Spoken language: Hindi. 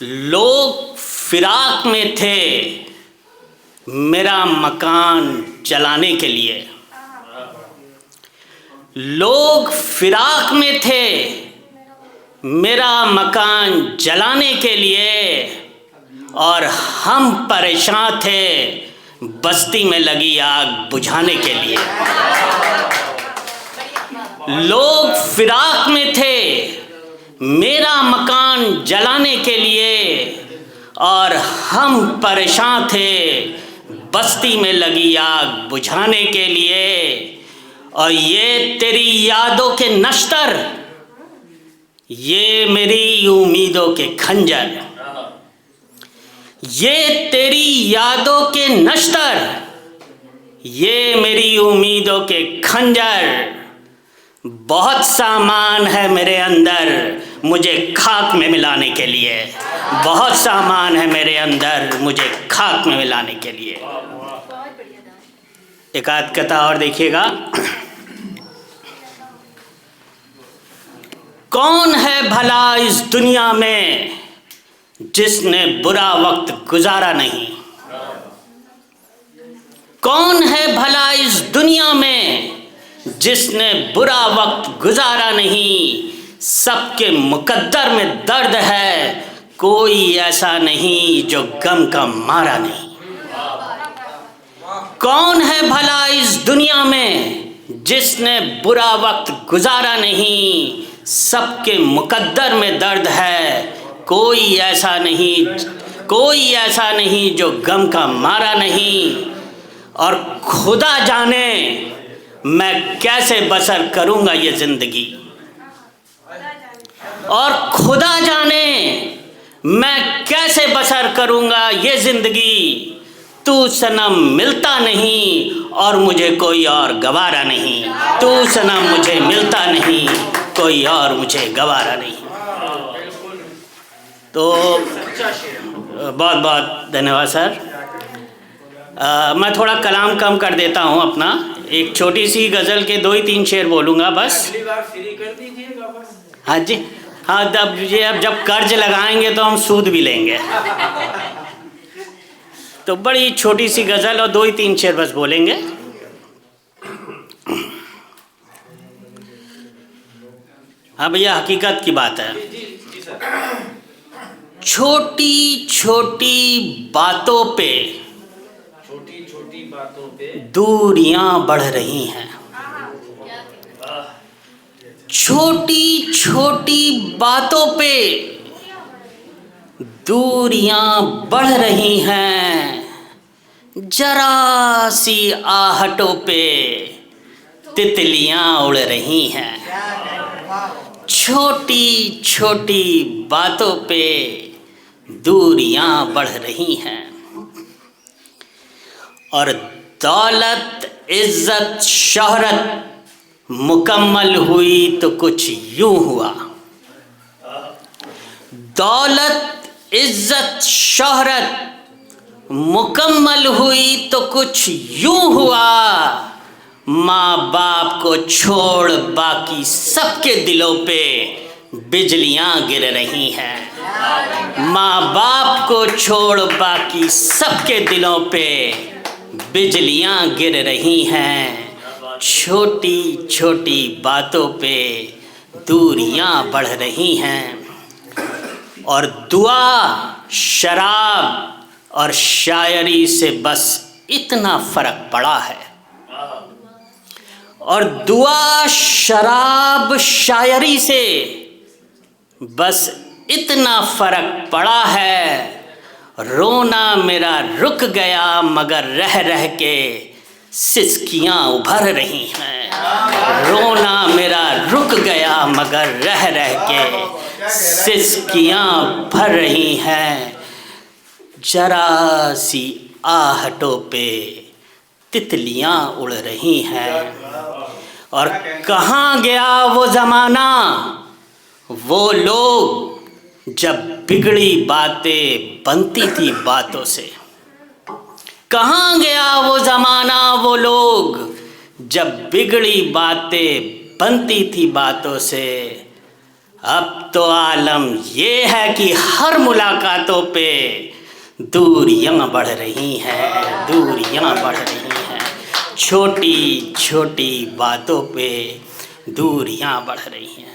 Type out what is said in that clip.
लोग फिराक में थे मेरा मकान जलाने के लिए। लोग फिराक में थे मेरा मकान जलाने के लिए, और हम परेशान थे बस्ती में लगी आग बुझाने के लिए। लोग फिराक में थे मेरा मकान जलाने के लिए, और हम परेशान थे बस्ती में लगी आग बुझाने के लिए। और ये तेरी यादों के नश्तर, ये मेरी उम्मीदों के खंजर। ये तेरी यादों के नश्तर, ये मेरी उम्मीदों के खंजर। बहुत सामान है मेरे अंदर मुझे खाक में मिलाने के लिए। बहुत सामान है मेरे अंदर मुझे खाक में मिलाने के लिए। एक आध कथा और देखिएगा। कौन है भला इस दुनिया में जिसने बुरा वक्त गुजारा नहीं? कौन है भला इस दुनिया में जिसने बुरा वक्त गुजारा नहीं? सबके मुकद्दर में दर्द है, कोई ऐसा नहीं जो गम का मारा नहीं। कौन है भला इस दुनिया में जिसने बुरा वक्त गुजारा नहीं? सबके मुकद्दर में दर्द है, कोई ऐसा नहीं जो गम का मारा नहीं। और खुदा जाने मैं कैसे बसर करूंगा ये जिंदगी। और खुदा जाने मैं कैसे बसर करूंगा ये जिंदगी। तू सनम मिलता नहीं और मुझे कोई और गवारा नहीं। तू सनम मुझे मिलता नहीं, कोई और मुझे गवारा नहीं। तो बहुत बहुत धन्यवाद सर। मैं थोड़ा कलाम कम कर देता हूँ अपना। एक छोटी सी गज़ल के 2 ही 3 शेर बोलूँगा बस। अगली बार फ्री कर दीजिएगा बस। हाँ जी, हाँ। अब जब कर्ज लगाएंगे तो हम सूद भी लेंगे। तो बड़ी छोटी सी गज़ल और 2 ही 3 शेर बस बोलेंगे। हाँ भैया, हकीकत की बात है। छोटी छोटी बातों पे दूरियां बढ़ रही हैं। छोटी छोटी बातों पे दूरियां बढ़ रही हैं। जरा सी आहटों पे तितलियां उड़ रही हैं। छोटी छोटी बातों पे दूरियां बढ़ रही हैं। और दौलत इज्जत शोहरत मुकम्मल हुई तो कुछ यूं हुआ। दौलत इज्जत शोहरत मुकम्मल हुई तो कुछ यूं हुआ। माँ बाप को छोड़ बाकी सबके दिलों पे बिजलियां गिर रही हैं। माँ बाप को छोड़ बाकी सबके दिलों पे बिजलियां गिर रही हैं। छोटी छोटी बातों पे दूरियां बढ़ रही हैं। और दुआ शराब और शायरी से बस इतना फ़र्क पड़ा है। और दुआ शराब शायरी से बस इतना फ़र्क पड़ा है। रोना मेरा रुक गया मगर रह रह के सिसकियां उभर रही हैं। रोना मेरा रुक गया मगर रह रह के सिसकियां भर रही हैं। जरा सी आहटों पे तितलियां उड़ रही हैं। और कहाँ गया वो ज़माना, वो लोग जब बिगड़ी बातें बनती थी बातों से। कहाँ गया वो ज़माना, वो लोग जब बिगड़ी बातें बनती थी बातों से। अब तो आलम ये है कि हर मुलाकातों पे दूरियां बढ़ रही हैं, दूरियां बढ़ रही हैं, छोटी छोटी बातों पे दूरियां बढ़ रही हैं।